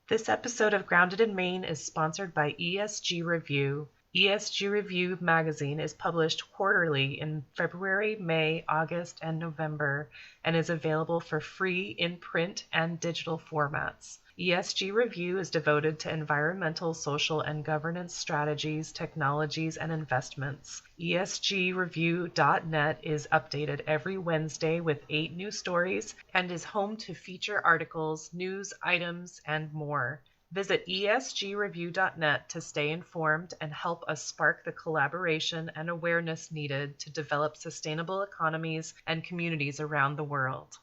This episode of Grounded in Maine is sponsored by ESG Review. ESG Review magazine is published quarterly in February, May, August, and November, and is available for free in print and digital formats. ESG Review is devoted to environmental, social, and governance strategies, technologies, and investments. ESGreview.net is updated every Wednesday with 8 new stories and is home to feature articles, news items, and more. Visit esgreview.net to stay informed and help us spark the collaboration and awareness needed to develop sustainable economies and communities around the world.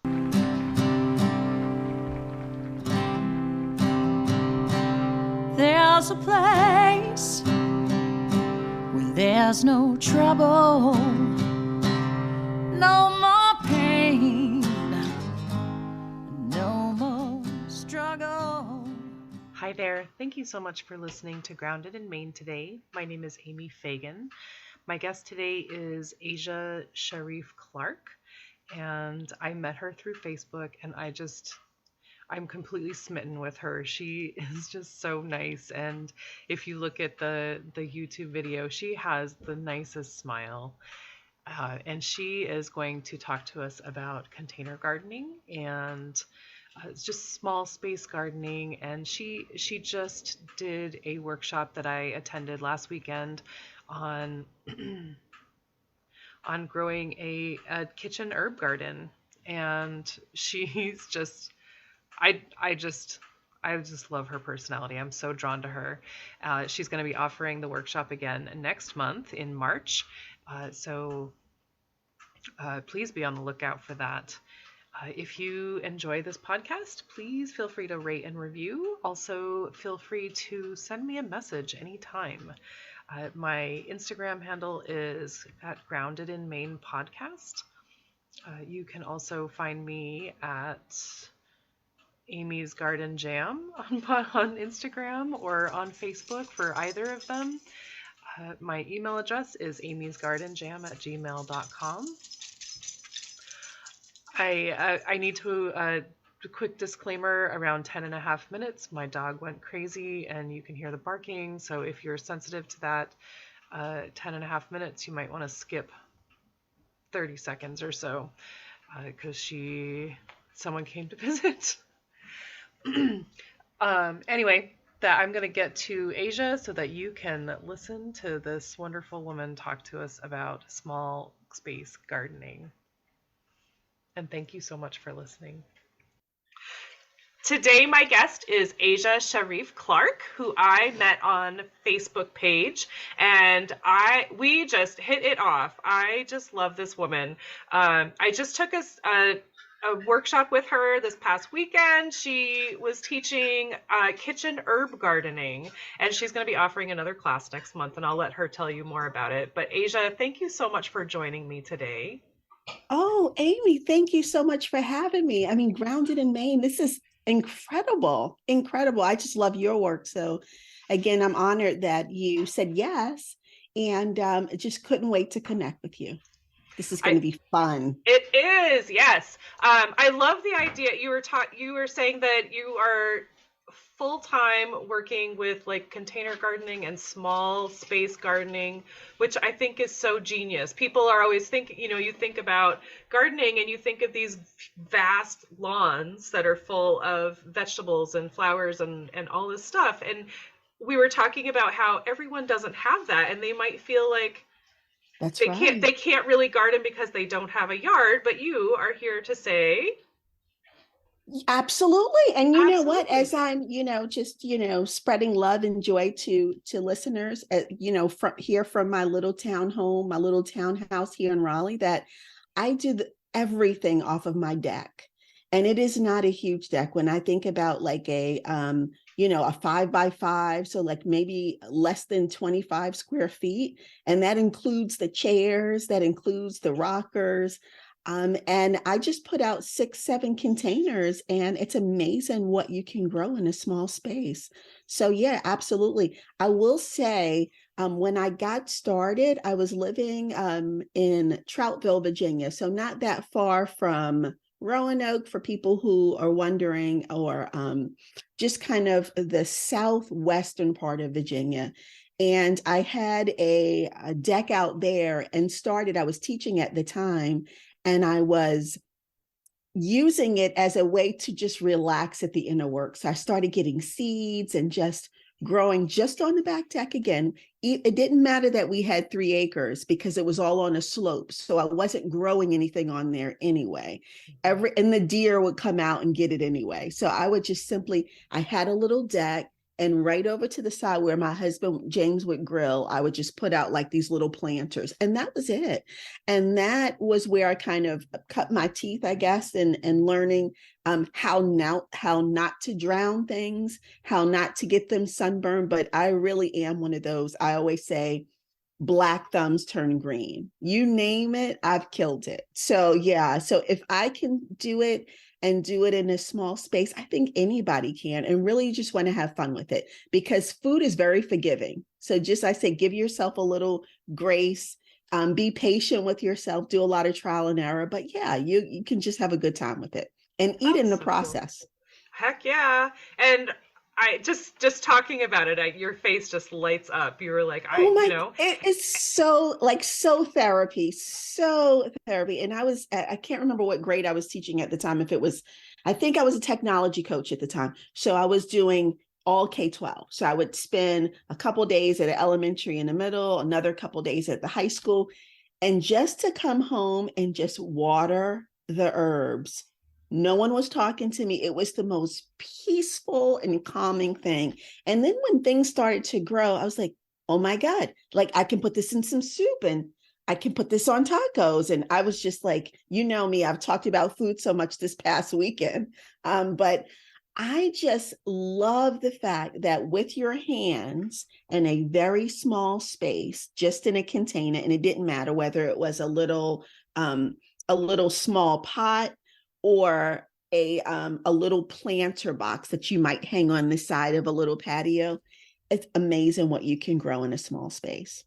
There's a place where there's no trouble, no more pain, no more struggle. Hi there. Thank you so much for listening to Grounded in Maine today. My name is Amy Fagan. My guest today is Asia Sharif-Clark, and I met her through Facebook, and I'm completely smitten with her. She is just so nice, and if you look at the YouTube video, she has the nicest smile. And she is going to talk to us about container gardening and it's just small space gardening. And she just did a workshop that I attended last weekend on on growing a kitchen herb garden. And she's just I just love her personality. I'm so drawn to her. She's going to be offering the workshop again next month in March. So please be on the lookout for that. If you enjoy this podcast, please feel free to rate and review. Also, feel free to send me a message anytime. My Instagram handle is at Grounded in Maine Podcast. You can also find me at Amy's Garden Jam on Instagram or on Facebook for either of them. My email address is amysgardenjam@gmail.com. I need to, a quick disclaimer, around 10 and a half minutes, my dog went crazy and you can hear the barking. So if you're sensitive to that, 10 and a half minutes, you might want to skip 30 seconds or so because someone came to visit. Anyway, I'm going to get to Asia so that you can listen to this wonderful woman talk to us about small space gardening. And thank you so much for listening. Today, my guest is Asia Sharif-Clark, who I met on Facebook page, and we just hit it off. I just love this woman. I just took a workshop with her this past weekend. She was teaching kitchen herb gardening, and she's going to be offering another class next month, and I'll let her tell you more about it. But Asia, thank you so much for joining me today. Oh, Amy, thank you so much for having me. I mean, Grounded in Maine, this is incredible. I just love your work. So again, I'm honored that you said yes, and just couldn't wait to connect with you. This is going to be fun. It is, yes. I love the idea. You were saying that you are full-time working with like container gardening and small space gardening, which I think is so genius. People are always thinking, you think about gardening and you think of these vast lawns that are full of vegetables and flowers and all this stuff. And we were talking about how everyone doesn't have that, and they might feel like they can't really garden because they don't have a yard, but you are here to say absolutely. And you know what, as I'm just spreading love and joy to listeners, from my little town home, my little townhouse here in Raleigh, that I do everything off of my deck. And it is not a huge deck. When I think about like a 5x5, so like maybe less than 25 square feet. And that includes the chairs, that includes the rockers. And I just put out 6-7 containers, and it's amazing what you can grow in a small space. So yeah, absolutely. I will say, when I got started, I was living in Troutville, Virginia, so not that far from Roanoke, for people who are wondering, or just kind of the southwestern part of Virginia. And I had a deck out there and I was teaching at the time, and I was using it as a way to just relax at the inner work. So I started getting seeds and just growing just on the back deck again. It didn't matter that we had 3 acres because it was all on a slope. So I wasn't growing anything on there anyway. And the deer would come out and get it anyway. So I would just I had a little deck, and right over to the side where my husband James would grill, I would just put out like these little planters, and that was it. And that was where I kind of cut my teeth, I guess, and learning how not to drown things, how not to get them sunburned. But I really am one of those. I always say, black thumbs turn green. You name it, I've killed it. So yeah, so if I can do it and do it in a small space, I think anybody can, and really just want to have fun with it, because food is very forgiving. So just, I say, give yourself a little grace, be patient with yourself, do a lot of trial and error, but yeah, you can just have a good time with it and eat in the process. Cool. Heck yeah. And I just talking about it, your face just lights up. You were like, it is so therapy, so therapy. And I can't remember what grade I was teaching at the time. I think I was a technology coach at the time. So I was doing all K-12. So I would spend a couple days at an elementary in the middle, another couple days at the high school, and just to come home and just water the herbs. No one was talking to me. It was the most peaceful and calming thing. And then when things started to grow, I was like, oh my God, like I can put this in some soup, and I can put this on tacos. And I was just like, you know me, I've talked about food so much this past weekend. But I just love the fact that with your hands in a very small space, just in a container, and it didn't matter whether it was a little small pot or a little planter box that you might hang on the side of a little patio. It's amazing what you can grow in a small space.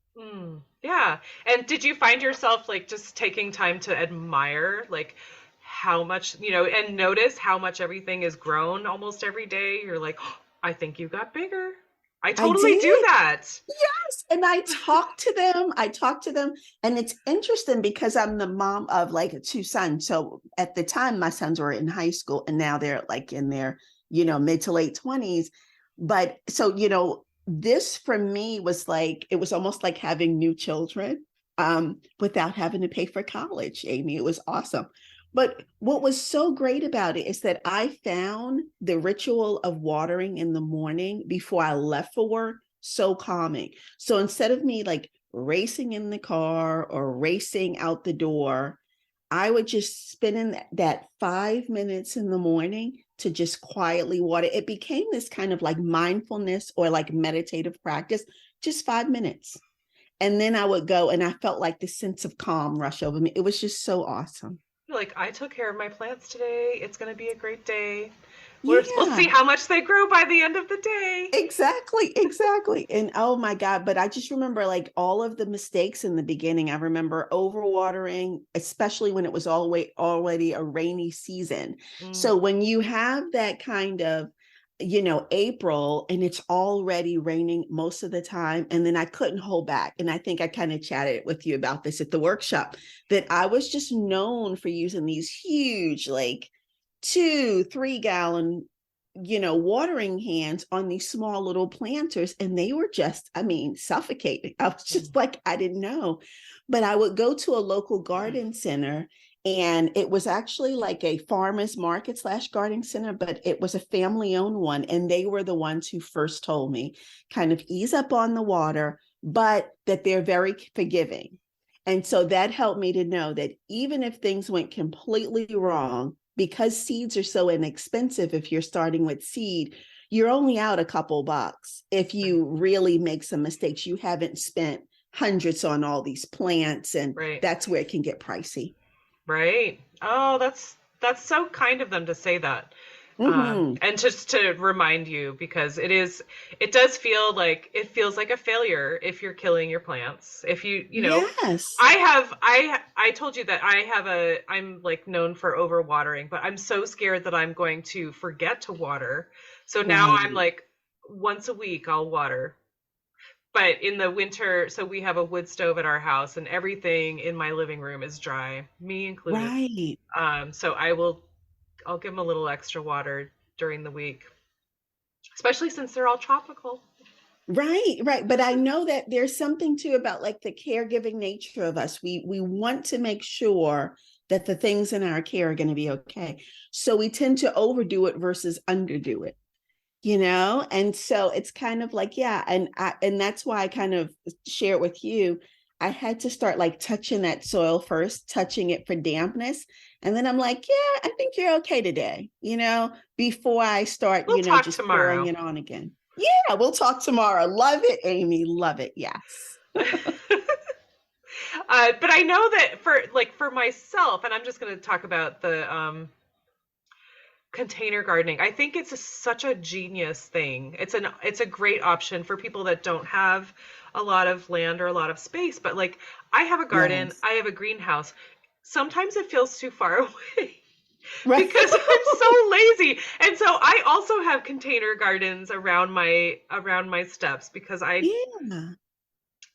Yeah. And did you find yourself like just taking time to admire like how much, and notice how much everything is grown almost every day? You're like, oh, I think you got bigger. I totally do that. Yes. And I talk to them. And it's interesting because I'm the mom of like 2 sons. So at the time, my sons were in high school, and now they're like in their, mid to late 20s. But so, this for me was like, it was almost like having new children without having to pay for college, Amy. It was awesome. But what was so great about it is that I found the ritual of watering in the morning before I left for work so calming. So instead of me like racing in the car or racing out the door, I would just spend in that 5 minutes in the morning to just quietly water. It became this kind of like mindfulness or like meditative practice, just 5 minutes. And then I would go, and I felt like this sense of calm rush over me. It was just so awesome. Like, I took care of my plants today. It's going to be a great day. Yeah. We'll see how much they grow by the end of the day. Exactly. And oh my God, but I just remember like all of the mistakes in the beginning. I remember overwatering, especially when it was already a rainy season. So when you have that kind of, April, and it's already raining most of the time, and then I couldn't hold back. And I think I kind of chatted with you about this at the workshop, that I was just known for using these huge, like 2-3 gallon, watering hands on these small little planters. And they were just, suffocating. I was just like, I didn't know. But I would go to a local garden center, and it was actually like a farmer's market / garden center, but it was a family-owned one. And they were the ones who first told me kind of ease up on the water, but that they're very forgiving. And so that helped me to know that even if things went completely wrong, because seeds are so inexpensive, if you're starting with seed, you're only out a couple bucks. If you really make some mistakes, you haven't spent hundreds on all these plants, and that's where it can get pricey. Right. Oh, that's so kind of them to say that. Hmm. And just to remind you, because it does feel like, it feels like a failure if you're killing your plants. If you know, Yes. I told you that I'm like known for overwatering, but I'm so scared that I'm going to forget to water. So now I'm Right. like, once a week I'll water. But in the winter, so we have a wood stove at our house, and everything in my living room is dry, me included. Right. So I'll give them a little extra water during the week, especially since they're all tropical. Right, right. But I know that there's something too about like the caregiving nature of us. We want to make sure that the things in our care are going to be okay. So we tend to overdo it versus underdo it, And so it's kind of like, yeah, and that's why I kind of share it with you. I had to start like touching that soil first, touching it for dampness. And then I'm like, yeah, I think you're okay today, before I start, We'll talk just pouring tomorrow. it on again. Yeah, we'll talk tomorrow. Love it, Amy. Love it. Yes. But I know that for myself, and I'm just going to talk about the container gardening. I think it's such a genius thing. It's a great option for people that don't have a lot of land or a lot of space. But like, I have a garden, Yes. I have a greenhouse. Sometimes it feels too far away Right. because I'm so lazy. And so I also have container gardens around my steps because Yeah.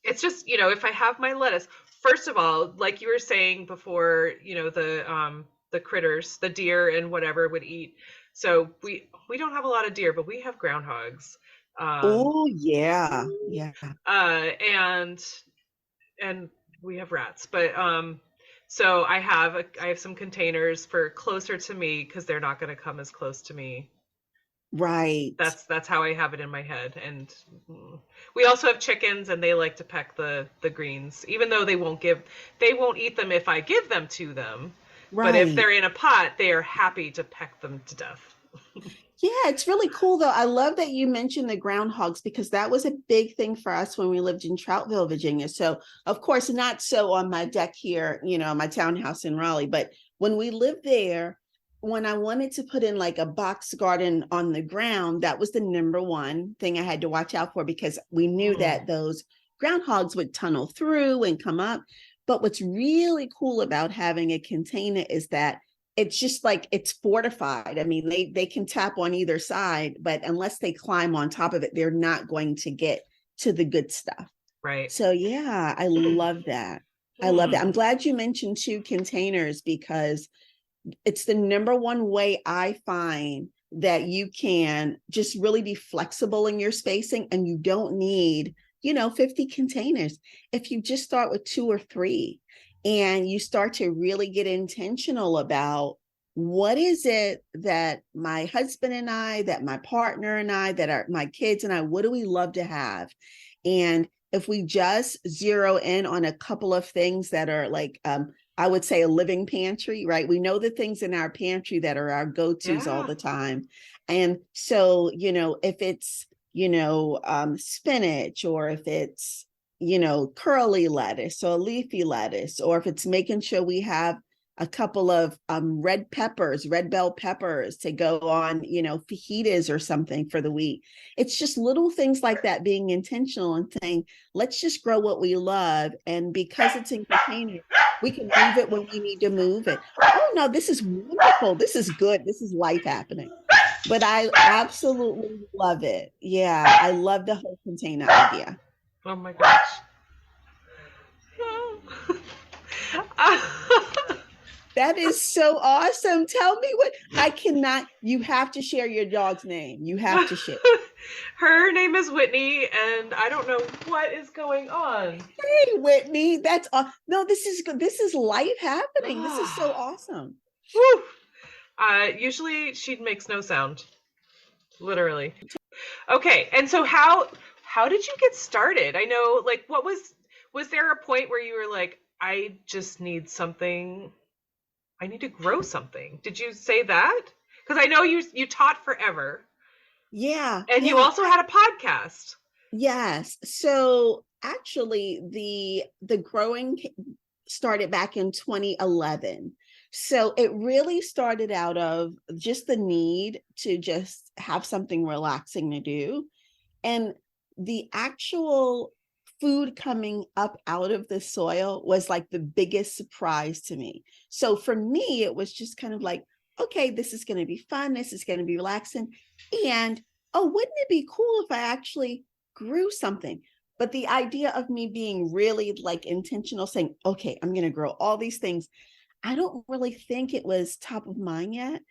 it's just, if I have my lettuce, first of all, like you were saying before, the critters, the deer and whatever would eat. So we don't have a lot of deer, but we have groundhogs. Um Oh, yeah. Yeah. and we have rats. But so I have some containers for closer to me because they're not going to come as close to me. Right. That's how I have it in my head. And we also have chickens, and they like to peck the greens, even though they won't eat them if I give them to them. But if Right. they're in a pot, they are happy to peck them to death. Yeah, it's really cool though. I love that you mentioned the groundhogs because that was a big thing for us when we lived in Troutville, Virginia. So, of course, not so on my deck here, my townhouse in Raleigh, but when we lived there, when I wanted to put in like a box garden on the ground, that was the number one thing I had to watch out for because we knew Mm, that those groundhogs would tunnel through and come up. But what's really cool about having a container is that it's just like it's fortified. I mean, they can tap on either side, but unless they climb on top of it, they're not going to get to the good stuff. right. So yeah, I love that. I love that. I'm Mm, glad you mentioned two containers because it's the number one way I find that you can just really be flexible in your spacing and you don't need, 50 containers. If you just start with two or three and you start to really get intentional about what is it that my husband and I, that my partner and I, that are my kids and I, what do we love to have? And if we just zero in on a couple of things that are like I would say a living pantry, right? We know the things in our pantry that are our go-tos all yeah. the time. And so, if it's, spinach or if it's, curly lettuce or leafy lettuce, or if it's making sure we have a couple of red peppers, red bell peppers to go on, fajitas or something for the week. It's just little things like that, being intentional and saying, let's just grow what we love. And because it's in containers, we can move it when we need to move it. Oh no, this is wonderful. This is good. This is life happening. But I absolutely love it. Yeah, I love the whole container idea. Oh my gosh. That is so awesome. Tell me what I cannot, you have to share your dog's name. You have to share. Her name is Whitney, and I don't know what is going on. Hey, Whitney, that's no, this is good. This is life happening. This is so awesome. Whew. Usually she makes no sound, literally. Okay, and so how did you get started? I know, like, was there a point where you were like, I just need something, I need to grow something? Did you say that? Because I know you taught forever, Yeah, and you yeah. also had a podcast. Yes. So actually the growing started back in 2011. So it really started out of just the need to just have something relaxing to do. And the actual food coming up out of the soil was like the biggest surprise to me. So for me, it was just kind of like, okay, this is going to be fun. This is going to be relaxing. And oh, wouldn't it be cool if I actually grew something? But the idea of me being really like intentional, saying, okay, I'm going to grow all these things, I don't really think it was top of mind yet.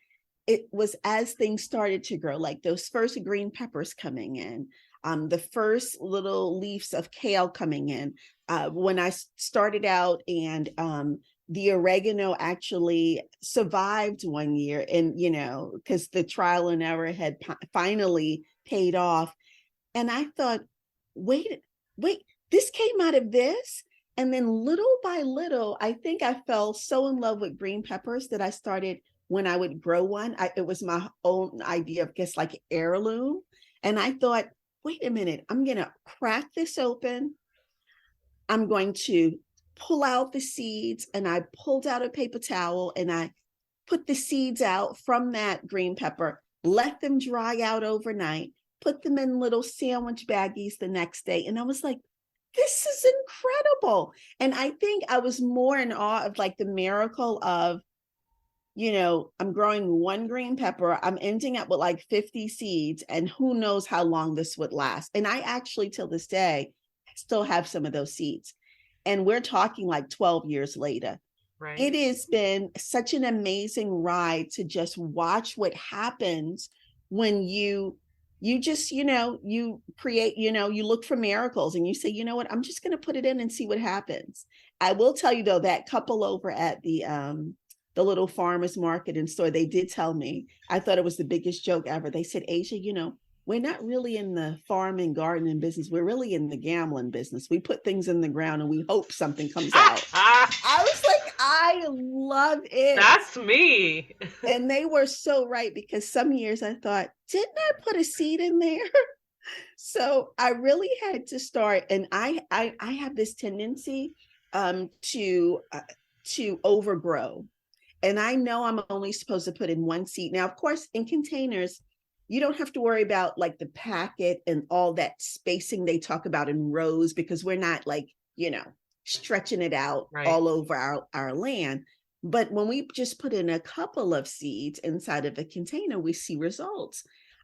It was as things started to grow, like those first green peppers coming in, the first little leaves of kale coming in. When I started out, and the oregano actually survived one year, and because the trial and error had finally paid off. And I thought, wait, this came out of this. And then little by little, I think I fell so in love with green peppers that I started, when I would grow one, it was my own idea of just like heirloom. And I thought, wait a minute, I'm going to crack this open. I'm going to pull out the seeds. And I pulled out a paper towel and I put the seeds out from that green pepper, let them dry out overnight, put them in little sandwich baggies the next day. And I was like, this is incredible. And I think I was more in awe of like the miracle of, I'm growing one green pepper, I'm ending up with like 50 seeds, and who knows how long this would last. And I actually, till this day, still have some of those seeds. And we're talking like 12 years later. Right. It has been such an amazing ride to just watch what happens when you just, you create, you look for miracles and you say, you know what, I'm just going to put it in and see what happens. I will tell you though, that couple over at the little farmers market and store, they did tell me, I thought it was the biggest joke ever. They said, Asia, we're not really in the farm and gardening business. We're really in the gambling business. We put things in the ground and we hope something comes out. I was like, I love it. That's me. And they were so right, because some years I thought, didn't I put a seed in there? So I really had to start. And I have this tendency to overgrow. And I know I'm only supposed to put in one seed. Now, of course, in containers, you don't have to worry about like the packet and all that spacing they talk about in rows, because we're not like, stretching it out all over our land. But when we just put in a couple of seeds inside of a container, we see results.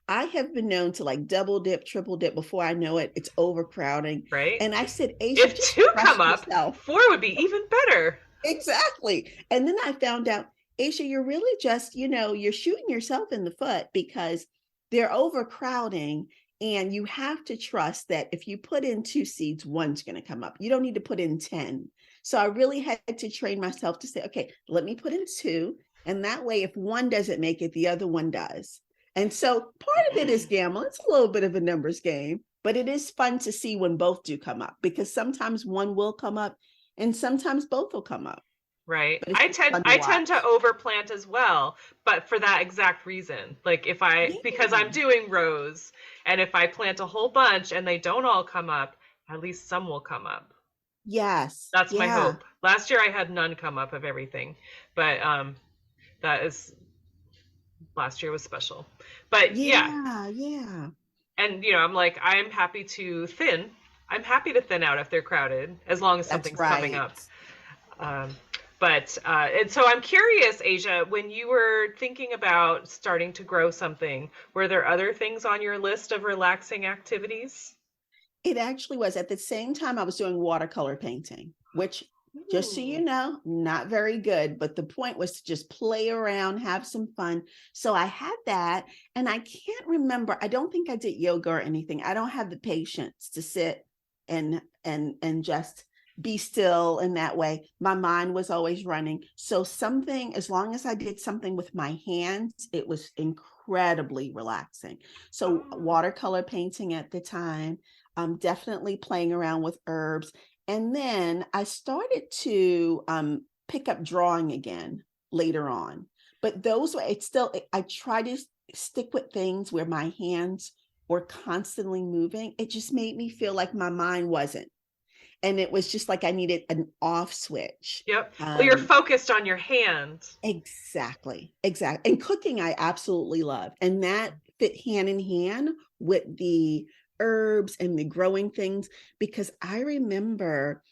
I have been known to like double dip, triple dip. Before I know it, it's overcrowding. Right. And I said, Asia, if two come up, 4 would be even better. Exactly. And then I found out, Asia, you're really just, you're shooting yourself in the foot, because they're overcrowding. And you have to trust that if you put in 2 seeds, one's going to come up. You don't need to put in 10. So I really had to train myself to say, okay, let me put in 2. And that way, if one doesn't make it, the other one does. And so part of it is gambling. It's a little bit of a numbers game, but it is fun to see when both do come up, because sometimes one will come up and sometimes both will come up. Right. I tend to overplant as well, but for that exact reason. Like because I'm doing rows, and if I plant a whole bunch and they don't all come up, at least some will come up. Yes. That's my hope. Last year I had none come up of everything, but last year was special. But yeah. And I'm like, I'm happy to thin out if they're crowded, as long as something's coming up. And so I'm curious, Asia, when you were thinking about starting to grow something, were there other things on your list of relaxing activities? It actually was. At the same time, I was doing watercolor painting, which, just so you know, not very good. But the point was to just play around, have some fun. So I had that. And I can't remember. I don't think I did yoga or anything. I don't have the patience to sit and just be still in that way. My mind was always running. So as long as I did something with my hands, it was incredibly relaxing. So watercolor painting at the time, definitely playing around with herbs. And then I started to pick up drawing again later on. But I try to stick with things where my hands were constantly moving. It just made me feel like my mind wasn't. And it was just like I needed an off switch. Yep. Well, you're Um, focused on your hand. exactly, exactly. And cooking, I absolutely love. And that fit hand in hand with the herbs and the growing things, because I remember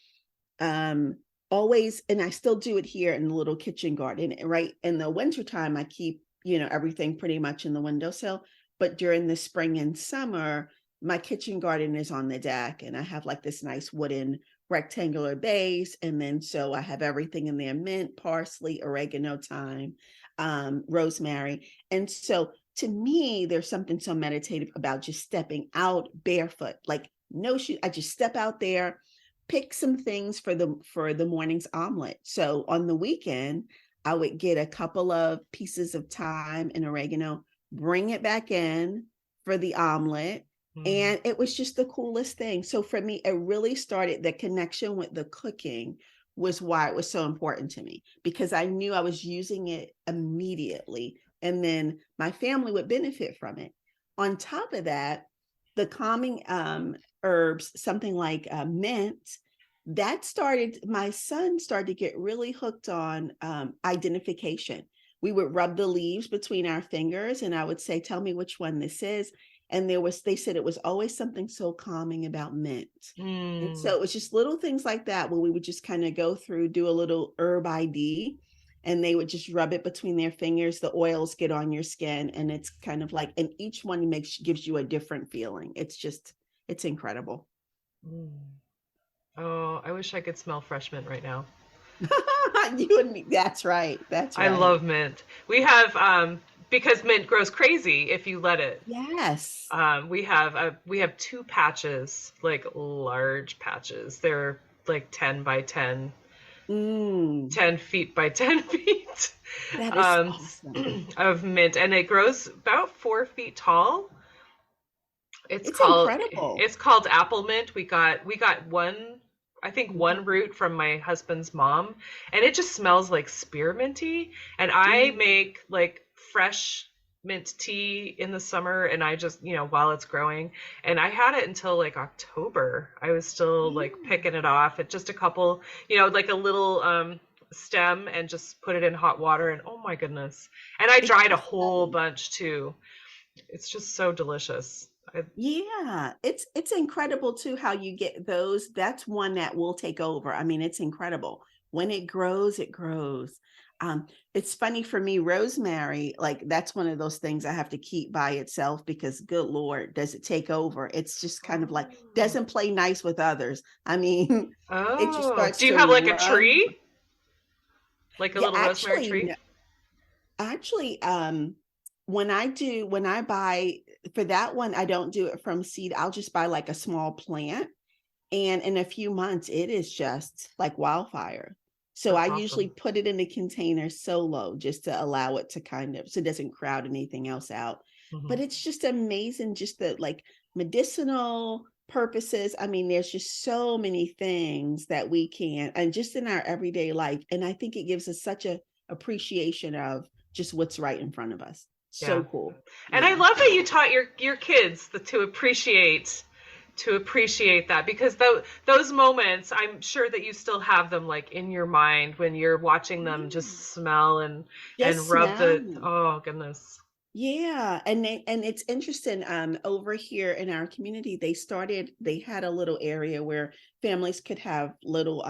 um always, and I still do it here in the little kitchen garden, right? In the wintertime, I keep, everything pretty much in the windowsill. But during the spring and summer, my kitchen garden is on the deck, and I have like this nice wooden rectangular base. And then so I have everything in there: mint, parsley, oregano, thyme, rosemary. And so to me, there's something so meditative about just stepping out barefoot, like no shoes. I just step out there, pick some things for the morning's omelet. So on the weekend, I would get a couple of pieces of thyme and oregano, bring it back in for the omelet. Mm. And it was just the coolest thing. So for me, it really started, the connection with the cooking was why it was so important to me, because I knew I was using it immediately. And then my family would benefit from it. On top of that, the calming herbs, something like mint, that started, my son started to get really hooked on identification. We would rub the leaves between our fingers, and I would say, tell me which one this is. And they said it was always something so calming about mint. And so Mm. it was just little things like that where we would just kind of go through, do a little herb ID, and they would just rub it between their fingers. The oils get on your skin, and it's kind of like, and each one gives you a different feeling. It's incredible. Mm. Oh, I wish I could smell fresh mint right now. You and me. That's right. That's I right. love mint. We have because mint grows crazy if you let it. Yes. We have two patches, like large patches. They're like 10 by 10, Mm, 10 feet by 10 feet that is um, awesome. of mint, and it grows about 4 feet tall. It's It's called incredible. it's called apple mint. We got one, I think one root from my husband's mom, and it just smells like spearminty. And I Mm, make like fresh mint tea in the summer, and I just, while it's growing, and I had it until like October. I was still like yeah. picking it off at just a couple, like a little stem, and just put it in hot water, and oh my goodness. And I It's dried a just whole bunch too. It's just so delicious. Yeah, it's incredible too how you get those. That's one that will take over. I mean, it's incredible. When it grows, it grows. It's funny for me, rosemary, like that's one of those things I have to keep by itself, because good Lord, does it take over? It's just kind of like Oh. doesn't play nice with others. I mean, it just Oh, starts do you to have like a rub. tree? Like a Yeah, little rosemary tree? actually, when I buy for that one, I don't do it from seed. I'll just buy like a small plant, and in a few months, it is just like wildfire. So I That's usually awesome. put it in a container solo, just to allow it to kind of, so it doesn't crowd anything else out. Hmm. But it's just amazing, just the like medicinal purposes. I mean, there's just so many things that we can, and just in our everyday life. And I think it gives us such a appreciation of just what's right in front of us. So Yeah. cool. And I Yeah. love that you taught your kids to appreciate that, because those moments, I'm sure that you still have them like in your mind when you're watching them Yeah. just smell and Just rub smell. the, oh goodness. Yeah, and it's interesting. Over here in our community, they had a little area where families could have little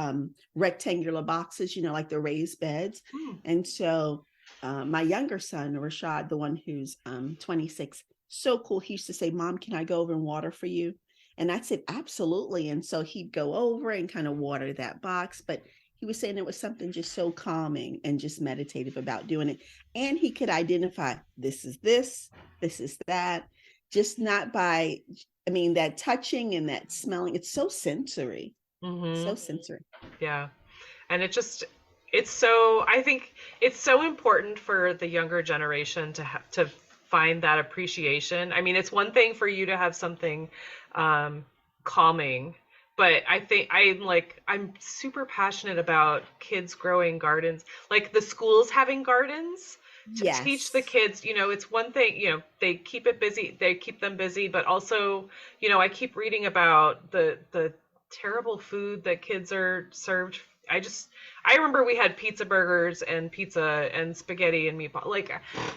rectangular boxes, like the raised beds. Hmm. And so my younger son, Rashad, the one who's 26, so cool. He used to say, "Mom, can I go over and water for you?" And I said, "Absolutely." And so he'd go over and kind of water that box. But he was saying it was something just so calming and just meditative about doing it, and he could identify, this is that, just not by, I mean, that touching and that smelling. It's so sensory, Hmm. so sensory. Yeah. And I think it's so important for the younger generation to find that appreciation. I mean, it's one thing for you to have something um, calming, but I think I'm super passionate about kids growing gardens, like the schools having gardens to teach the Yes. kids. It's one thing, they keep them busy, but also, I keep reading about the terrible food that kids are served. I remember we had pizza burgers and pizza and spaghetti and meatball. Like,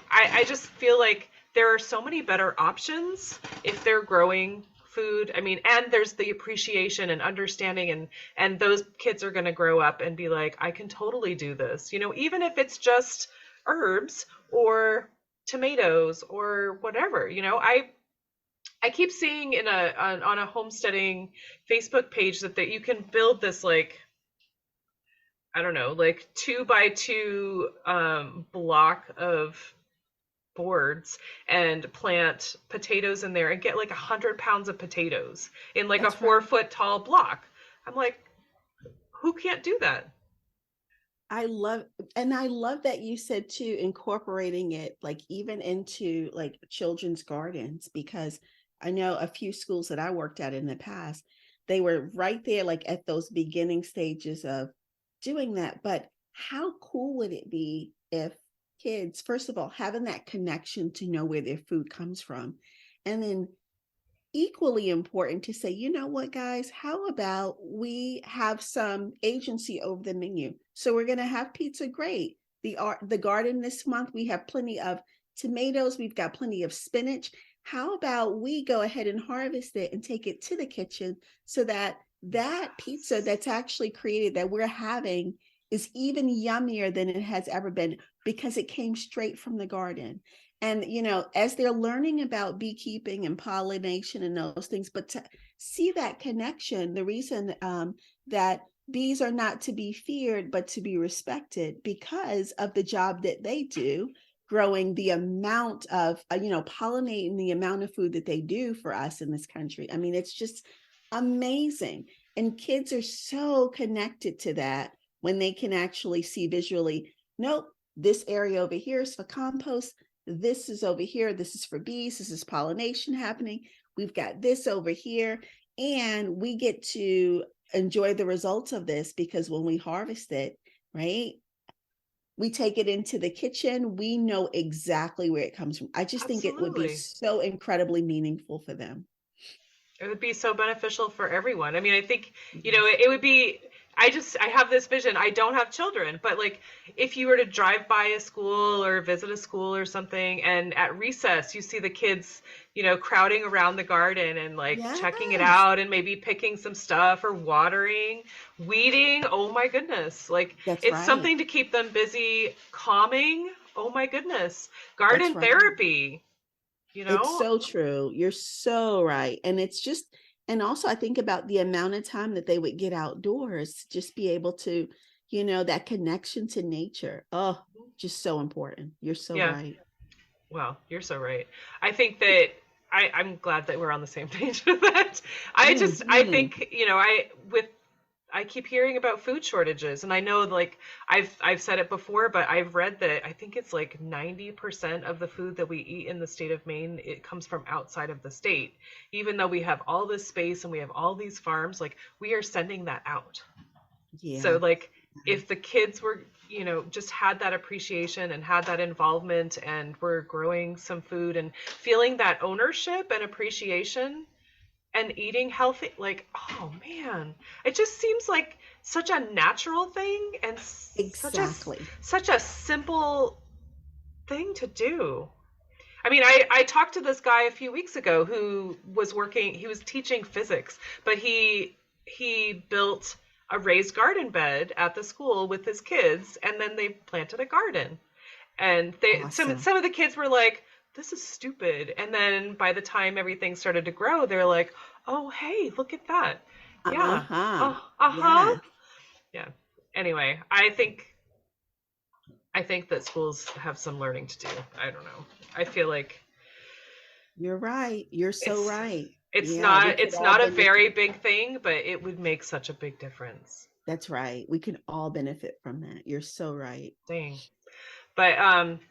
I just feel like there are so many better options if they're growing food. I mean, and there's the appreciation and understanding, and those kids are going to grow up and be like, I can totally do this. You know, even if it's just herbs or tomatoes or whatever. You know, I keep seeing on a homesteading Facebook page that you can build this, like, I don't know, like 2 by 2 block of boards and plant potatoes in there and get like 100 pounds of potatoes in like a That's 4 foot tall block. I'm like, who can't do that? I love, and I love that you said too, incorporating it like even into like children's gardens, because I know a few schools that I worked at in the past, they were right there, like at those beginning stages of doing that. But how cool would it be if kids, first of all, having that connection to know where their food comes from, and then equally important to say, you know what, guys, how about we have some agency over the menu? So we're going to have pizza. Great. The garden this month, we have plenty of tomatoes. We've got plenty of spinach. How about we go ahead and harvest it and take it to the kitchen so that that pizza that's actually created that we're having is even yummier than it has ever been because it came straight from the garden. And, you know, as they're learning about beekeeping and pollination and those things, but to see that connection, the reason that bees are not to be feared, but to be respected because of the job that they do, growing the amount of, pollinating the amount of food that they do for us in this country. I mean, it's just amazing. And kids are so connected to that when they can actually see visually, nope, this area over here is for compost. This is over here. This is for bees. This is pollination happening. We've got this over here. And we get to enjoy the results of this because when we harvest it, right, we take it into the kitchen. We know exactly where it comes from. I just think it would be Absolutely. so incredibly meaningful for them. It would be so beneficial for everyone. I mean, I think, you know, it would be, I have this vision. I don't have children, but like if you were to drive by a school or visit a school or something, and at recess you see the kids, you know, crowding around the garden and like checking it Yes, out and maybe picking some stuff or watering, weeding. Oh my goodness. Like that's it's right. something to keep them busy, calming. Oh my goodness. That's Garden right. therapy, you It's know? so true. You're so right. And it's just, and also I think about the amount of time that they would get outdoors, just be able to, that connection to nature. Oh, just so important. You're so Yeah. right. Wow, you're so right. I think that I'm glad that we're on the same page with that. I Mhm. think, you know, I keep hearing about food shortages, and I know like I've said it before, but I've read that I think it's like 90% of the food that we eat in the state of Maine, it comes from outside of the state. Even though we have all this space and we have all these farms, like we are sending that out. So Yeah. like if the kids were, you know, just had that appreciation and had that involvement and were growing some food and feeling that ownership and appreciation and eating healthy, like, oh man, it just seems like such a natural thing and Exactly. such a simple thing to do. I mean, I talked to this guy a few weeks ago who was working, he was teaching physics, but he built a raised garden bed at the school with his kids, and then they planted a garden. And Awesome. some of the kids were like, this is stupid. And then by the time everything started to grow, they're like, oh, hey, look at that. Yeah. Uh-huh. Oh, uh-huh. Yes. Yeah. Anyway, I think that schools have some learning to do. I don't know. I feel like You're right. You're so it's right. Yeah, we could it's all not a benefit. very big thing, but it would make such a big difference. That's right. We could all benefit from that. You're so right. Dang. But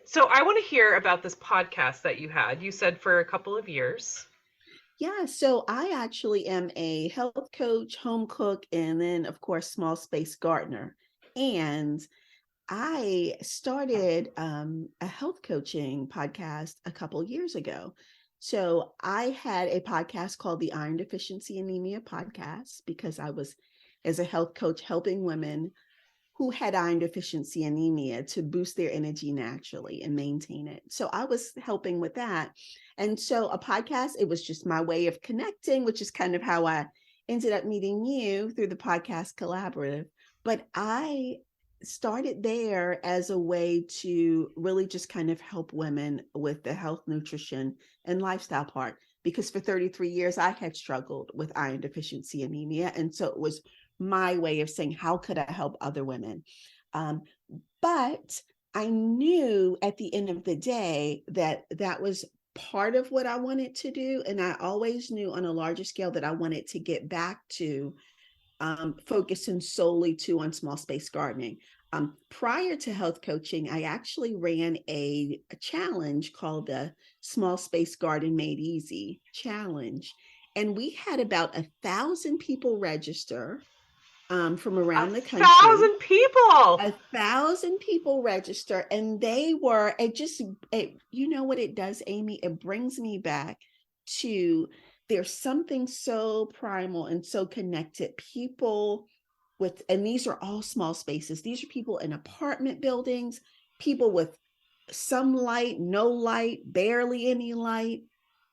so I want to hear about this podcast that you had. You said for a couple of years. Yeah, so I actually am a health coach, home cook, and then, of course, small space gardener. And I started a health coaching podcast a couple years ago. So I had a podcast called the Iron Deficiency Anemia Podcast because I was, as a health coach, helping women who had iron deficiency anemia to boost their energy naturally and maintain it. So I was helping with that. And so a podcast, it was just my way of connecting, which is kind of how I ended up meeting you through the podcast collaborative. But I started there as a way to really just kind of help women with the health, nutrition, and lifestyle part. Because for 33 years, I had struggled with iron deficiency anemia. And so it was my way of saying, how could I help other women? But I knew at the end of the day that that was part of what I wanted to do. And I always knew on a larger scale that I wanted to get back to focusing solely on small space gardening. Prior to health coaching, I actually ran a challenge called the Small Space Garden Made Easy Challenge. And we had about 1,000 people register from around the country. 1,000 people. 1,000 people register, and they were, you know what it does, Amy? It brings me back to, there's something so primal and so connected. People with, and these are all small spaces. These are people in apartment buildings, people with some light, no light, barely any light.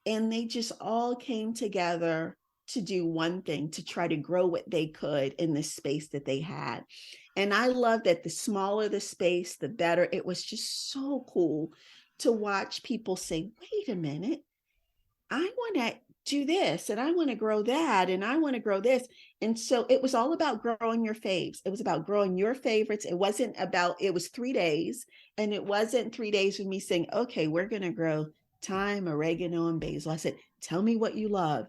And they just all came together to do one thing, to try to grow what they could in the space that they had. And I love that the smaller the space, the better. It was just so cool to watch people say, wait a minute, I want to do this and I want to grow that and I want to grow this. And so it was all about growing your faves. It was about growing your favorites. It wasn't about, it was 3 days, and it wasn't 3 days with me saying, okay, we're going to grow thyme, oregano, and basil. I said, tell me what you love.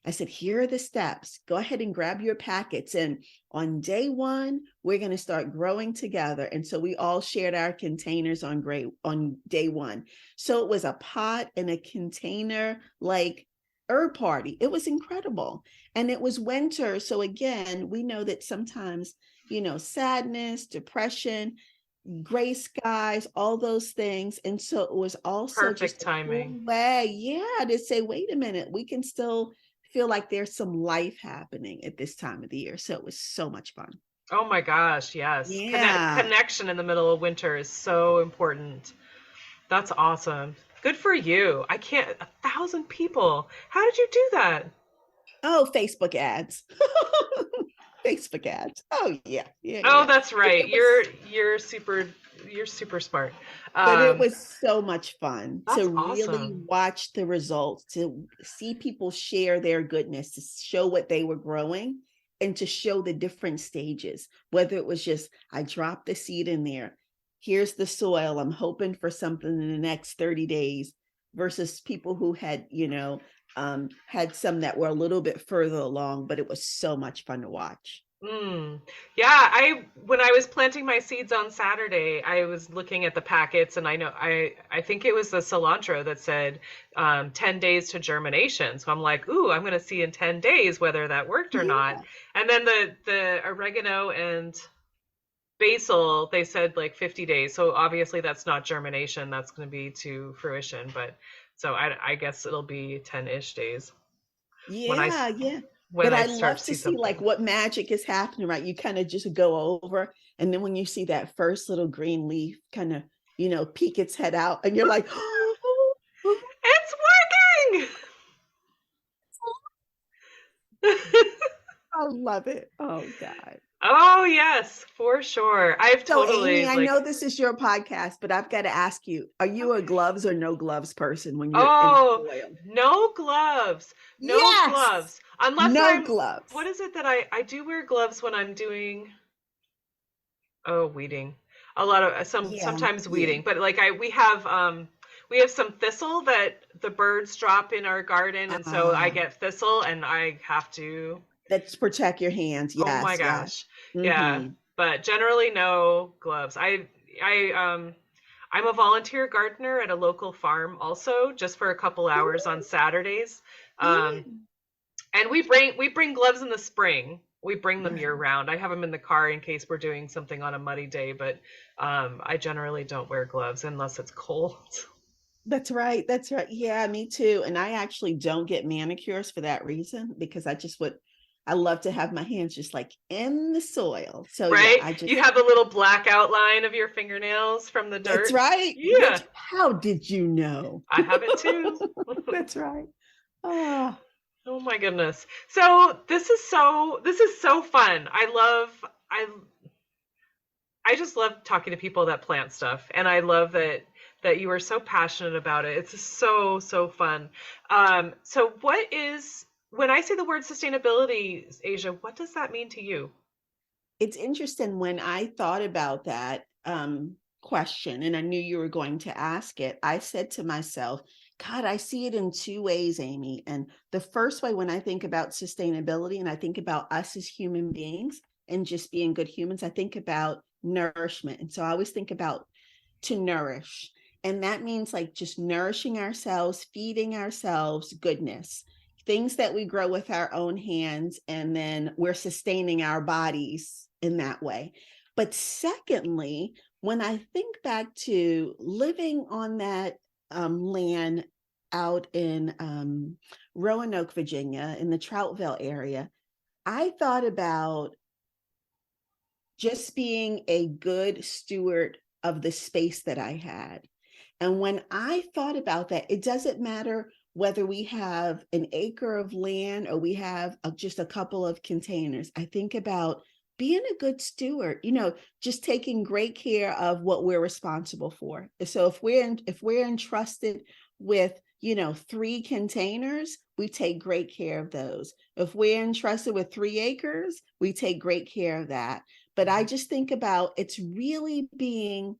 I said, here are the steps. Go ahead and grab your packets. And on day one, we're going to start growing together. And so we all shared our containers on day one. So it was a pot and a container, like herb party. It was incredible. And it was winter. So again, we know that sometimes, sadness, depression, gray skies, all those things. And so it was also Perfect just timing. a way, to say, wait a minute, we can still feel like there's some life happening at this time of the year. So it was so much fun. Oh my gosh, yes. Yeah. Connection in the middle of winter is so important. That's awesome. Good for you. I can't, 1,000 people. How did you do that? Oh, Facebook ads. Facebook ads. Oh yeah. Oh, that's right. You're super smart. But it was so much fun to really awesome. watch the results, to see people share their goodness, to show what they were growing, and to show the different stages, whether it was just, I dropped the seed in there, here's the soil, I'm hoping for something in the next 30 days, versus people who had, had some that were a little bit further along, but it was so much fun to watch. Yeah, when I was planting my seeds on Saturday, I was looking at the packets, and I think it was the cilantro that said 10 days to germination. So I'm like, ooh, I'm going to see in 10 days whether that worked or not. And then the oregano and basil, they said like 50 days. So obviously that's not germination. That's going to be to fruition. But so I guess it'll be 10-ish days. Yeah. When But I I start love to to see see like something. what magic is happening, right? You kind of just go over, and then when you see that first little green leaf kind of, peek its head out, and you're like, oh, It's working! I love it. Oh God. Oh yes, for sure. I've So Amy, totally I know this is your podcast, but I've got to ask you, are you a gloves or no gloves person when you're in oh, soil? no gloves. No Yes. gloves. Unless No I'm, gloves. what is it that I do wear gloves when I'm doing, weeding. A lot of sometimes Yeah. weeding, but like we have some thistle that the birds drop in our garden, and so I Uh, get thistle and I have to. let's protect your hands. Oh my Yes, yes. gosh. Yeah, Mm-hmm. but generally no gloves. I'm a volunteer gardener at a local farm also, just for a couple hours on Saturdays. Yeah. And we bring gloves in the spring. We bring them year Right. round. I have them in the car in case we're doing something on a muddy day, but I generally don't wear gloves unless it's cold. That's right. That's right. Yeah, me too. And I actually don't get manicures for that reason because I love to have my hands just like in the soil. So yeah, Right? You have a little black outline of your fingernails from the that's dirt. right. Yeah, How did you know? I have it too. That's right. Oh, Oh my goodness. So this is so fun. I just love talking to people that plant stuff, and I love that you are so passionate about it. It's just so fun. So what is when I say the word sustainability, Asia, what does that mean to you? it's interesting when I thought about that question and I knew you were going to ask it, I said to myself, God, I see it in two ways, Amy. And the first way, when I think about sustainability and I think about us as human beings and just being good humans, I think about nourishment. And so I always think about to nourish. And that means like just nourishing ourselves, feeding ourselves goodness, things that we grow with our own hands, and then we're sustaining our bodies in that way. But secondly, when I think back to living on that land out in Roanoke, Virginia, in the Troutville area, I thought about just being a good steward of the space that I had. And when I thought about that, it doesn't matter whether we have an acre of land or we have just a couple of containers. I think about being a good steward, just taking great care of what we're responsible for. So if we're entrusted with, 3 containers, we take great care of those. If we're entrusted with 3 acres, we take great care of that. But I just think about it's really being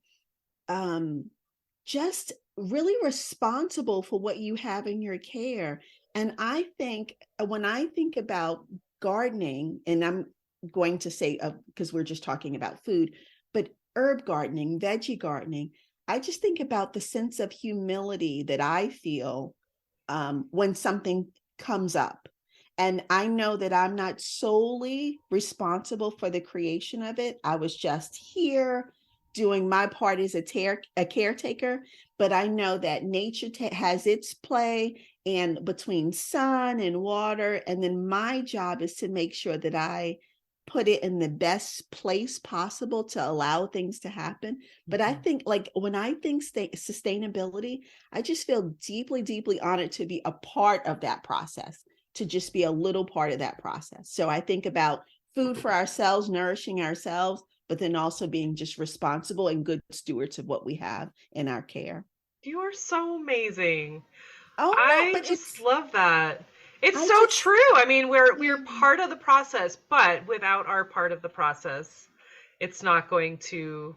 just really responsible for what you have in your care. And I think when I think about gardening, and I'm going to say, because we're just talking about food, but herb gardening, veggie gardening, I just think about the sense of humility that I feel when something comes up. And I know that I'm not solely responsible for the creation of it. I was just here doing my part as a caretaker, but I know that nature has its play and between sun and water. And then my job is to make sure that I put it in the best place possible to allow things to happen. But I think like when I think sustainability, I just feel deeply, deeply honored to be a part of that process, to just be a little part of that process. So I think about food for ourselves, nourishing ourselves, but then also being just responsible and good stewards of what we have in our care. You are so amazing. Oh no, I but just love that. It's I so just, true. I mean, we're yeah, part of the process, but without our part of the process, it's not going to,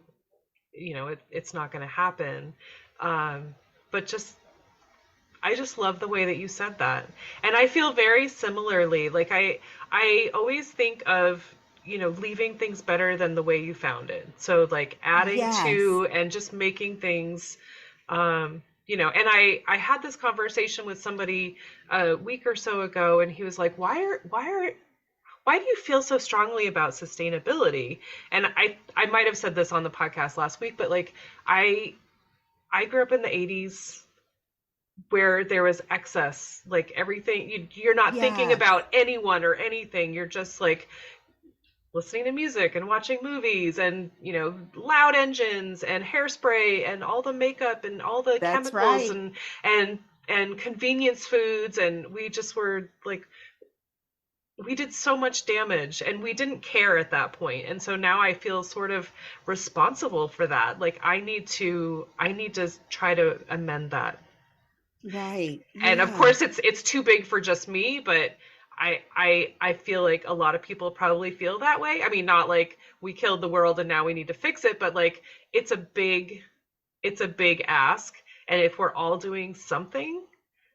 it's not going to happen. Um, but I just love the way that you said that. And I feel very similarly. Like I always think of, leaving things better than the way you found it. So like adding yes, to and just making things and I had this conversation with somebody a week or so ago, and he was like, why do you feel so strongly about sustainability? And I might have said this on the podcast last week, but like I grew up in the 80s where there was excess, like everything you're not thinking yes, about anyone or anything. You're just like listening to music and watching movies and loud engines and hairspray and all the makeup and all the that's chemicals right. and convenience foods, and we just were like we did so much damage and we didn't care at that point. And so now I feel sort of responsible for that. Like I need to try to amend that. Right. And of Yeah. course it's too big for just me, but I feel like a lot of people probably feel that way. I mean, not like we killed the world and now we need to fix it, but like it's a big it's a big ask, and if we're all doing something,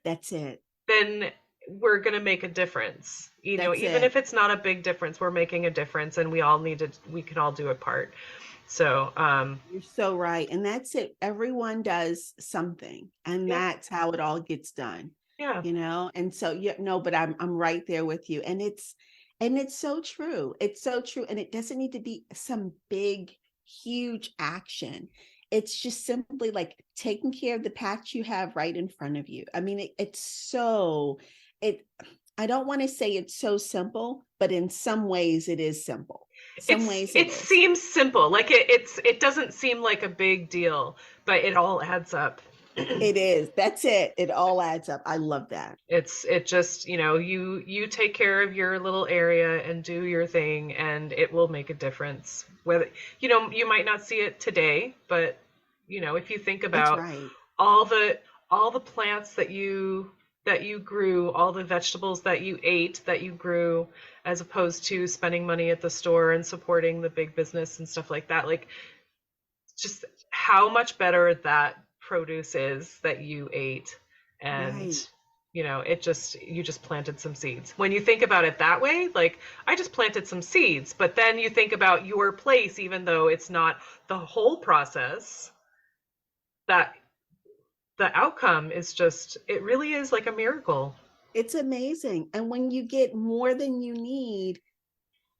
That's it. then we're going to make a difference. That's Even if it. it's not a big difference, we're making a difference, and we can all do a part. So, You're so right. And that's it. Everyone does something, and yep, that's how it all gets done, yeah. And so yeah, no, but I'm right there with you. And it's so true. It's so true. And it doesn't need to be some big, huge action. it's just simply like taking care of the patch you have right in front of you. I mean, it's so, it, I don't want to say it's so simple, but in some ways it is simple. Some ways it It is. seems simple, like it doesn't seem like a big deal, but it all adds up. It is. That's it. It all adds up. I love that. It just, you take care of your little area and do your thing, and it will make a difference. Whether, you might not see it today, but if you think That's about right. all the plants that you grew, all the vegetables that you ate, that you grew, as opposed to spending money at the store and supporting the big business and stuff like that, like, just how much better that produce is that you ate. And Right. you just planted some seeds. When you think about it that way, like, I just planted some seeds, but then you think about your place, even though it's not the whole process, that the outcome is just, it really is like a miracle. It's amazing. And when you get more than you need,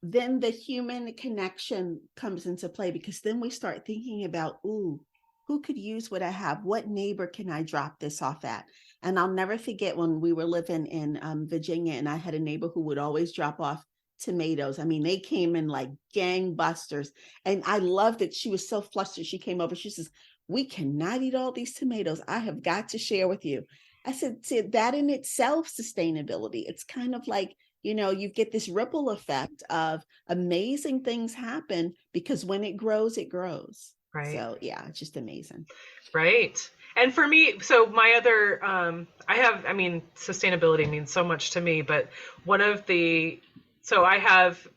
then the human connection comes into play, because then we start thinking about, ooh, who could use what I have? What neighbor can I drop this off at? And I'll never forget when we were living in Virginia, and I had a neighbor who would always drop off tomatoes. I mean, they came in like gangbusters. And I loved it. She was so flustered. She came over. She says, we cannot eat all these tomatoes. I have got to share with you. I said, see, that in itself, sustainability. It's kind of like, you get this ripple effect of amazing things happen, because when it grows, it grows. Right. So yeah, it's just amazing. Right. And for me, so my other, I mean, sustainability means so much to me, but one of the, so I have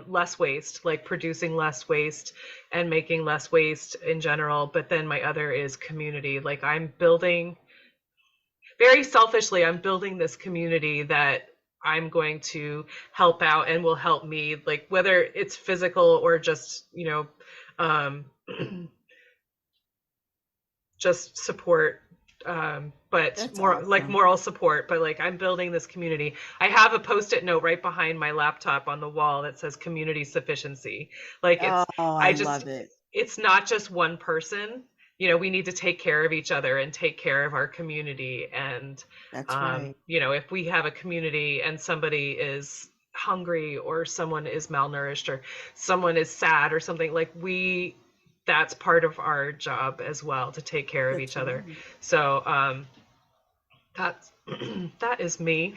less waste, like producing less waste and making less waste in general. But then my other is community. Like, very selfishly, I'm building this community that I'm going to help out and will help me, like, whether it's physical or just, um, just support, but That's more like awesome. moral support. But like, I'm building this community. I have a post-it note right behind my laptop on the wall that says community sufficiency. Like, Oh, I I just, love it. it's not just one person. We need to take care of each other and take care of our community. And, That's right. if we have a community and somebody is hungry, or someone is malnourished, or someone is sad or something, like, that's part of our job as well, to take care of That's each other. right. So, that's, that is me.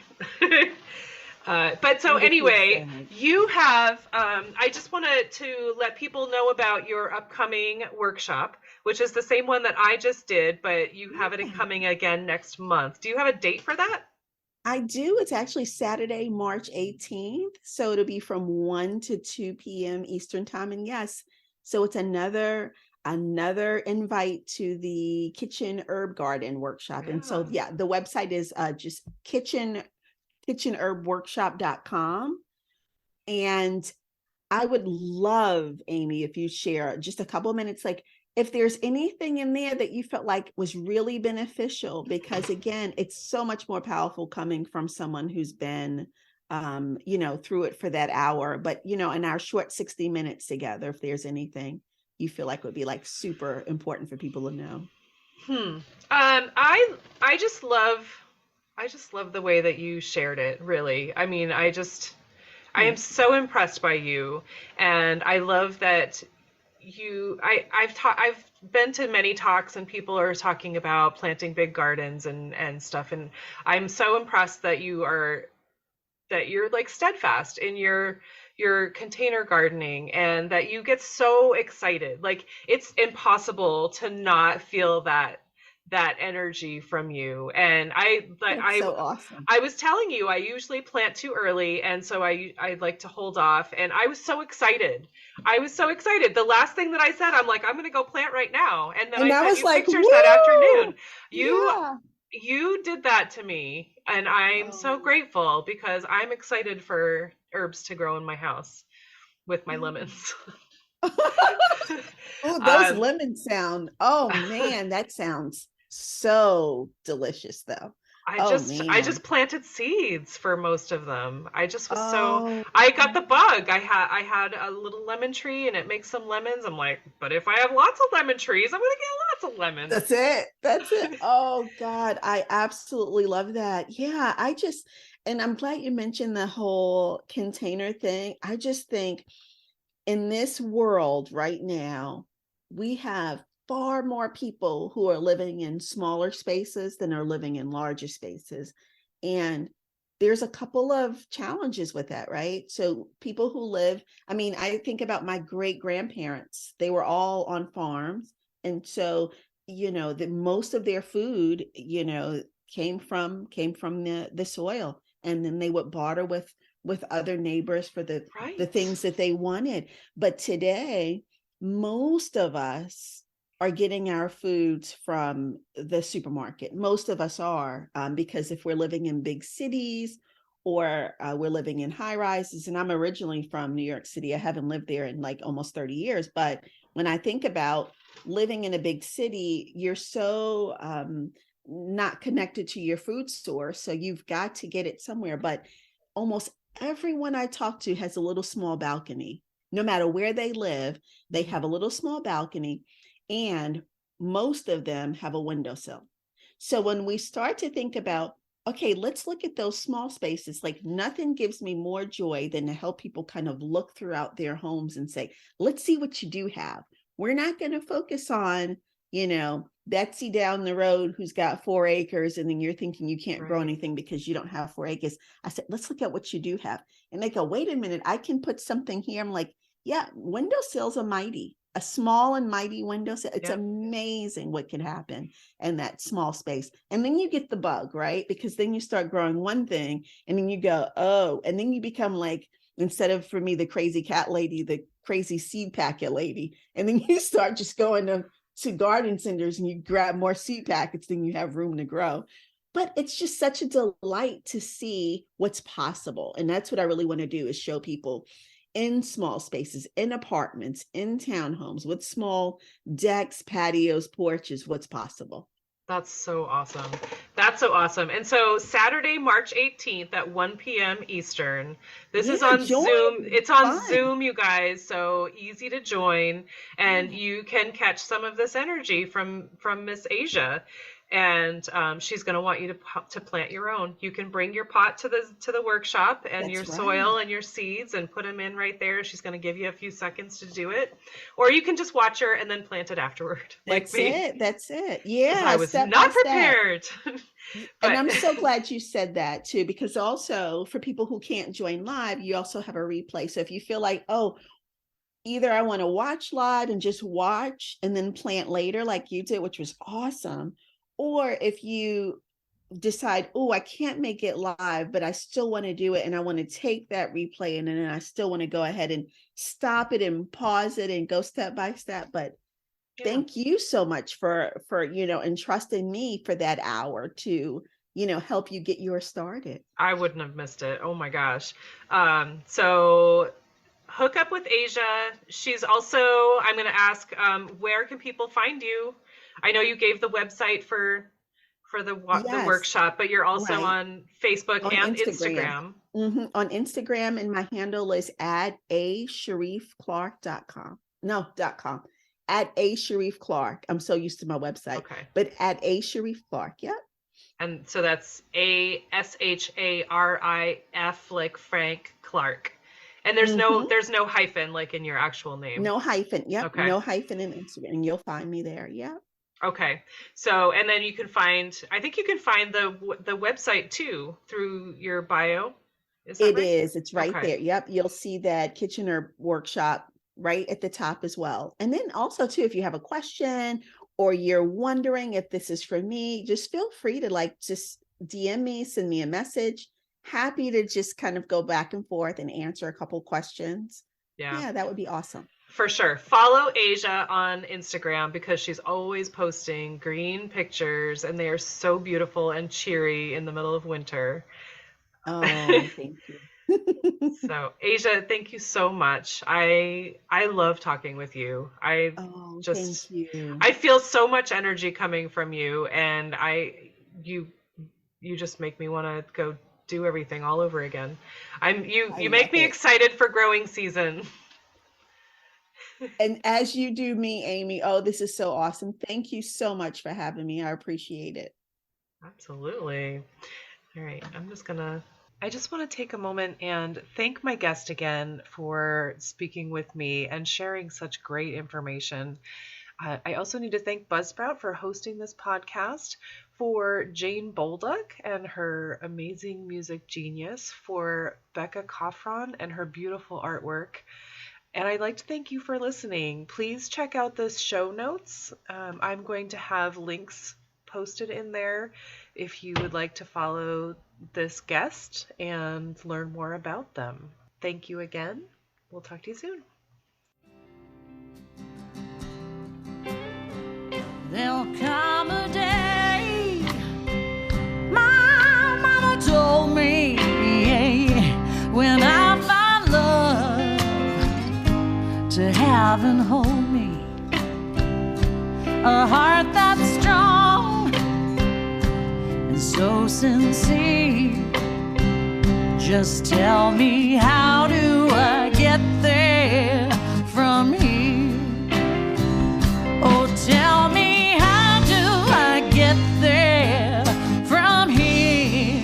But so Beautifully anyway, said. you have, I just wanted to let people know about your upcoming workshop, which is the same one that I just did, but you have it Yeah, coming again next month. Do you have a date for that? I do. It's actually Saturday, March 18th. So it'll be from 1 to 2 p.m. Eastern time. And yes, so it's another invite to the Kitchen Herb Garden workshop. And Yeah. so yeah, the website is just kitchenherbworkshop.com. And I would love, Amy, if you share just a couple of minutes, like if there's anything in there that you felt like was really beneficial, because again, it's so much more powerful coming from someone who's been, through it for that hour. But, in our short 60 minutes together, if there's anything you feel like would be like super important for people to know. I just love the way that you shared it, really. I mean, I am Thanks. so impressed by you, and I love that I've been to many talks, and people are talking about planting big gardens and stuff, and I'm so impressed that you're like steadfast in your container gardening, and that you get so excited. Like, it's impossible to not feel that energy from you. And That's so awesome. I was telling you, I usually plant too early, and so I like to hold off. And I was so excited. I was so excited. The last thing that I said, I'm like, I'm going to go plant right now. And then And I I sent was you like, pictures that woo, afternoon. You yeah. you did that to me, and I'm so Oh, grateful, because I'm excited for herbs to grow in my house with my yeah. lemons. Oh, those um, lemons sound, oh man, that sounds so delicious though. Oh I man. just planted seeds for most of them. I just was so Oh, I got the bug. I had a little lemon tree and it makes some lemons. I'm like, but if I have lots of lemon trees, I'm gonna get lots of lemons. that's it. That's it. Oh God, I absolutely love that. Yeah, and I'm glad you mentioned the whole container thing. I just think in this world right now, we have far more people who are living in smaller spaces than are living in larger spaces. And there's a couple of challenges with that, right? So people who live, I mean, I think about my great grandparents, they were all on farms. And so, the most of their food, came from the soil. And then they would barter with other neighbors for the Right. things that they wanted. But today, most of us are getting our foods from the supermarket. Most of us are, because if we're living in big cities or we're living in high rises, and I'm originally from New York City, I haven't lived there in like almost 30 years. But when I think about living in a big city, you're so not connected to your food source. So you've got to get it somewhere. But almost everyone I talk to has a little small balcony. No matter where they live, they Mhm. have a little small balcony, and most of them have a windowsill. So when we start to think about, okay, let's look at those small spaces, like nothing gives me more joy than to help people kind of look throughout their homes and say, let's see what you do have. We're not going to focus on, Betsy down the road who's got 4 acres, and then you're thinking you can't grow Right. anything because you don't have 4 acres. I said, let's look at what you do have. And they go, wait a minute, I can put something here. I'm like, yeah, windowsills are mighty. A small and mighty windowsill. It's Yep. amazing what can happen in that small space. And then you get the bug, right? Because then you start growing one thing and then you go, oh, and then you become like, instead of for me, the crazy cat lady, the crazy seed packet lady. And then you start just going to garden centers and you grab more seed packets than you have room to grow. But it's just such a delight to see what's possible. And that's what I really want to do, is show people in small spaces, in apartments, in townhomes, with small decks, patios, porches, what's possible. That's so awesome. That's so awesome. And so Saturday, March 18th at 1 p.m. Eastern. This is Yeah, on join. Zoom. It's on Fun. Zoom, you guys, so easy to join and Yeah, you can catch some of this energy from Miss Asia. And she's going to want you to plant your own. You can bring your pot to the workshop and your that's right. soil and your seeds and put them in right there. She's going to give you a few seconds to do it, or you can just watch her and then plant it afterward, like That's me, it. That's it. because I Yeah, was step by not step. prepared. And But I'm so glad you said that too, because also for people who can't join live, you also have a replay. So if you feel like, oh, either I want to watch live and just watch and then plant later, like you did, which was awesome, or if you decide, oh, I can't make it live, but I still want to do it and I want to take that replay and then I still want to go ahead and stop it and pause it and go step by step. But yeah, thank you so much for entrusting me for that hour to help you get yours started. I wouldn't have missed it. Oh my gosh. So hook up with Asia. She's also, I'm going to ask, where can people find you? I know you gave the website for the Yes, workshop, but you're also right. on Facebook On and Instagram. Instagram. On Instagram, and my handle is at a sharifclark.com. No, .com. At a Sharif Clark. I'm so used to my website, Okay. but at a Sharif Clark. Yep. And so that's Asharif, like Frank Clark. And Mm-hmm. there's no hyphen like in your actual name. No hyphen. Yep. Okay. No hyphen in Instagram. And you'll find me there. Yep. Okay. So, and then you can find, I think you can find the website too through your bio. Is that It right? is. It's right Okay. there. Yep. You'll see that kitchen herb workshop right at the top as well. And then also too, if you have a question or you're wondering if this is for me, just feel free to just DM me, send me a message. Happy to just kind of go back and forth and answer a couple questions. Yeah. Yeah, that would be awesome. For sure. Follow Asia on Instagram because she's always posting green pictures and they are so beautiful and cheery in the middle of winter. Oh, thank you. So, Asia, thank you so much. I love talking with you. Oh, thank Just you. I feel so much energy coming from you and you you just make me want to go do everything all over again. You I make love me it. excited for growing season. And as you do me, Amy, oh, this is so awesome. Thank you so much for having me. I appreciate it. Absolutely. All right, I just want to take a moment and thank my guest again for speaking with me and sharing such great information. I also need to thank Buzzsprout for hosting this podcast, for Jane Bolduck and her amazing music genius, for Becca Coffron and her beautiful artwork. And I'd like to thank you for listening. Please check out the show notes. I'm going to have links posted in there if you would like to follow this guest and learn more about them. Thank you again. We'll talk to you soon. There'll come a day, my mama told me, when I find love to have and hold me, a heart that's strong and so sincere. Just tell me, how do I get there from here? Oh, tell me, how do I get there from here?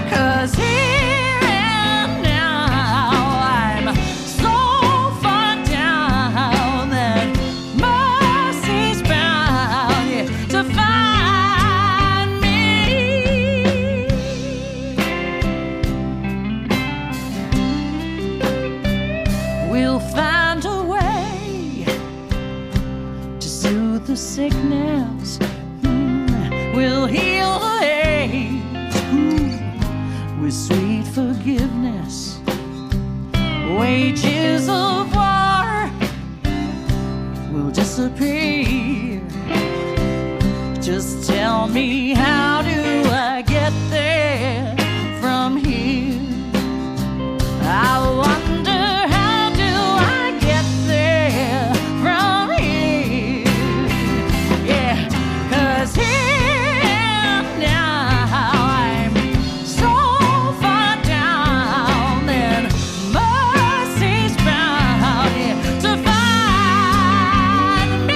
'Cause here and now I'm so far down that mercy's bound to find me. We'll find a way to soothe the sickness. We'll heal the ache with sweet forgiveness. Wages of war will disappear. Just tell me, how do I get there from here? I wonder, how do I get there from here? Yeah, 'cause here and now I'm so far down that mercy's bound to find me.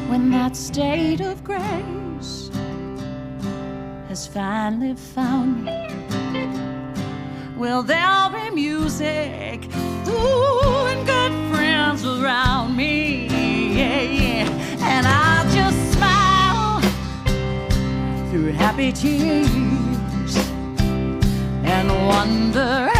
When that state of grace has finally found me, well, there'll be music, ooh, and good friends around me, yeah, yeah. And I'll just smile through happy tears and wonder,